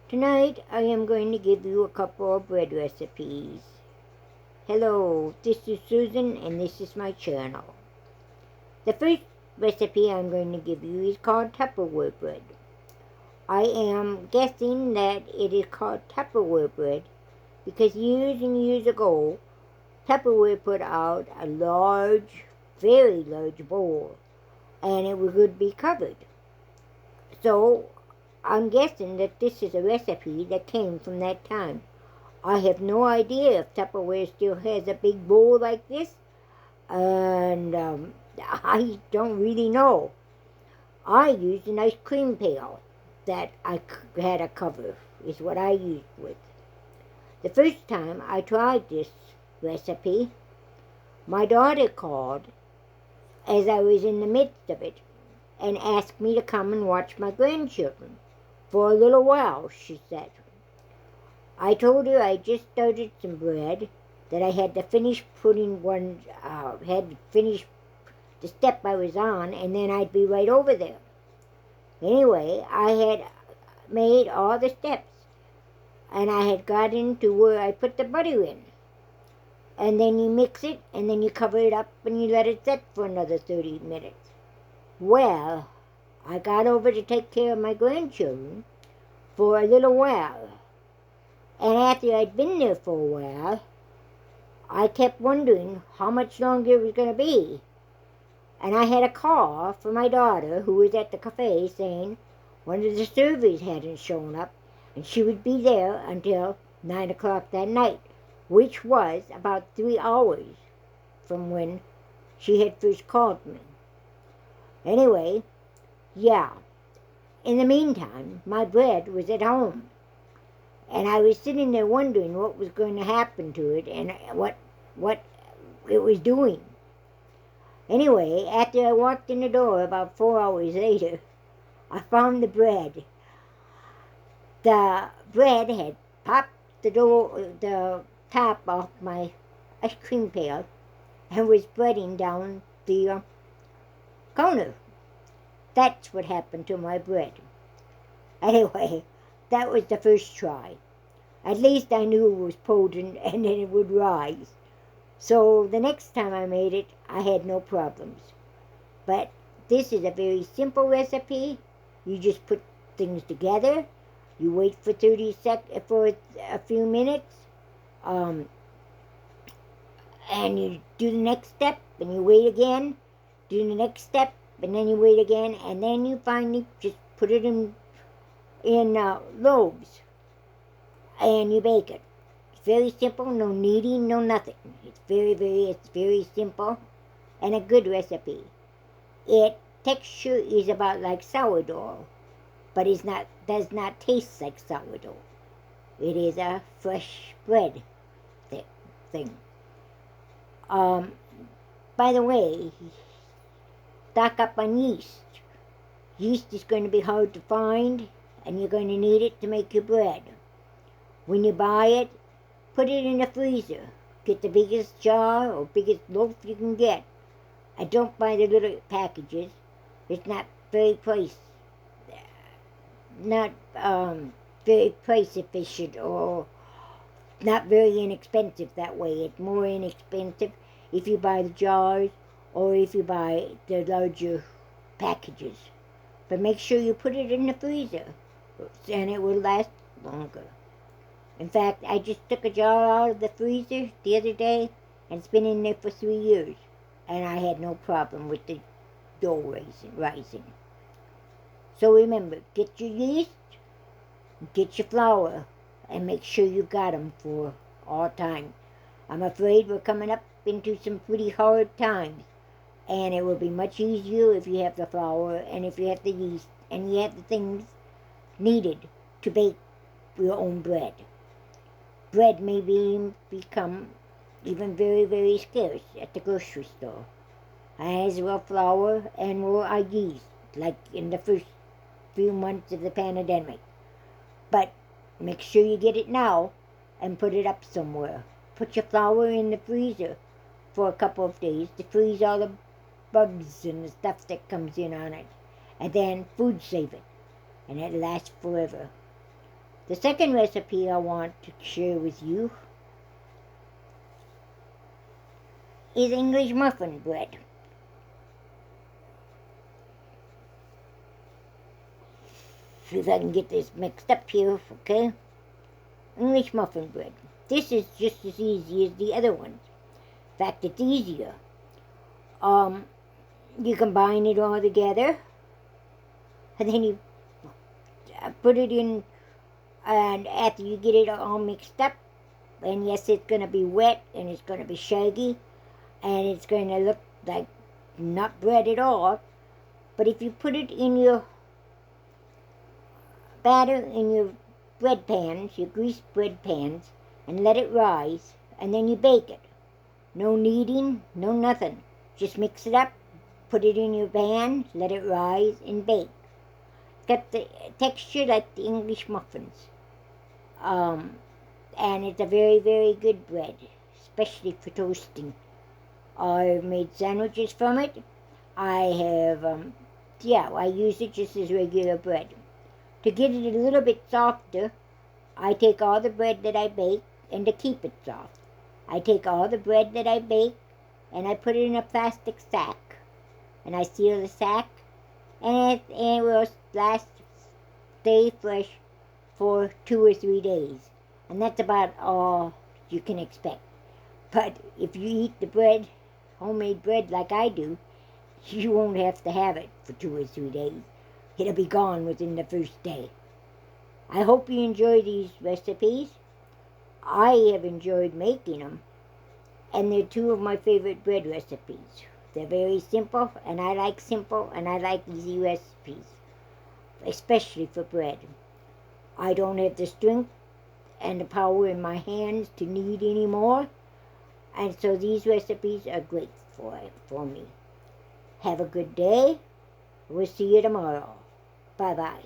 Tonight I am going to give you a couple of bread recipes. Hello, this is Susan and this is my channel. The first recipe I'm going to give you is called Tupperware bread. I am guessing that it is called Tupperware bread because years and years ago, Tupperware put out a large, very large bowl and it would be covered. So I'm guessing that this is a recipe that came from that time. I have no idea if Tupperware still has a big bowl like this, and I don't really know. I used an ice cream pail that I had a cover, is what I used with. The first time I tried this recipe, my daughter called as I was in the midst of it and asked me to come and watch my grandchildren for a little while, she said. I told her I just started some bread, that I had to finish had to finish the step I was on, and then I'd be right over there. Anyway, I had made all the steps, and I had gotten to where I put the butter in. And then you mix it, and then you cover it up, and you let it set for another 30 minutes. Well, I got over to take care of my grandchildren for a little while. And after I'd been there for a while, I kept wondering how much longer it was going to be. And I had a call from my daughter, who was at the cafe, saying one of the servers hadn't shown up, and she would be there until 9 o'clock that night, which was about 3 hours from when she had first called me. Anyway, yeah. In the meantime, my bread was at home. And I was sitting there wondering what was going to happen to it and what it was doing. Anyway, after I walked in the door about 4 hours later, I found the bread. The bread had popped the top off my ice cream pail and was spreading down the counter. That's what happened to my bread. Anyway, that was the first try. At least I knew it was potent and then it would rise. So the next time I made it, I had no problems. But this is a very simple recipe. You just put things together. You wait for for a few minutes. And you do the next step, and you wait again. Do the next step, and then you wait again. And then you finally just put it in loaves. And you bake it. It's very simple, no kneading, no nothing. It's very simple and a good recipe. Its texture is about like sourdough, but does not taste like sourdough. It is a fresh bread thing. By the way, stock up on yeast. Yeast is going to be hard to find, and you're going to need it to make your bread. When you buy it, put it in the freezer. Get the biggest jar or biggest loaf you can get. And don't buy the little packages. It's not very price efficient or not very inexpensive that way. It's more inexpensive if you buy the jars or if you buy the larger packages. But make sure you put it in the freezer and it will last longer. In fact, I just took a jar out of the freezer the other day, and it's been in there for 3 years, and I had no problem with the dough rising. So remember, get your yeast, get your flour, and make sure you got them for all time. I'm afraid we're coming up into some pretty hard times, and it will be much easier if you have the flour, and if you have the yeast, and you have the things needed to bake your own bread. Bread may become even very scarce at the grocery store, as will flour and will yeast, like in the first few months of the pandemic. But make sure you get it now and put it up somewhere. Put your flour in the freezer for a couple of days to freeze all the bugs and the stuff that comes in on it, and then food save it, and it lasts forever. The second recipe I want to share with you is English muffin bread. See if I can get this mixed up here, okay? English muffin bread. This is just as easy as the other ones. In fact, it's easier. You combine it all together, and then you put it in, and after you get it all mixed up, and yes, it's going to be wet, and it's going to be shaggy, and it's going to look like not bread at all, but if you put it in your batter, in your bread pans, your greased bread pans, and let it rise, and then you bake it. No kneading, no nothing. Just mix it up, put it in your pan, let it rise, and bake. Got the texture like the English muffins. And it's a very, very good bread, especially for toasting. I've made sandwiches from it. I have, I use it just as regular bread. To get it a little bit softer, I take all the bread that I bake, and to keep it soft, I take all the bread that I bake, and I put it in a plastic sack, and I seal the sack, and it will stay fresh for 2 or 3 days, and that's about all you can expect. But if you eat the bread, homemade bread like I do, you won't have to have it for 2 or 3 days. It'll be gone within the first day. I hope you enjoy these recipes. I have enjoyed making them, and they're 2 of my favorite bread recipes. They're very simple, and I like simple, and I like easy recipes, especially for bread. I don't have the strength and the power in my hands to knead anymore, and so these recipes are great for me. Have a good day. We'll see you tomorrow. Bye-bye.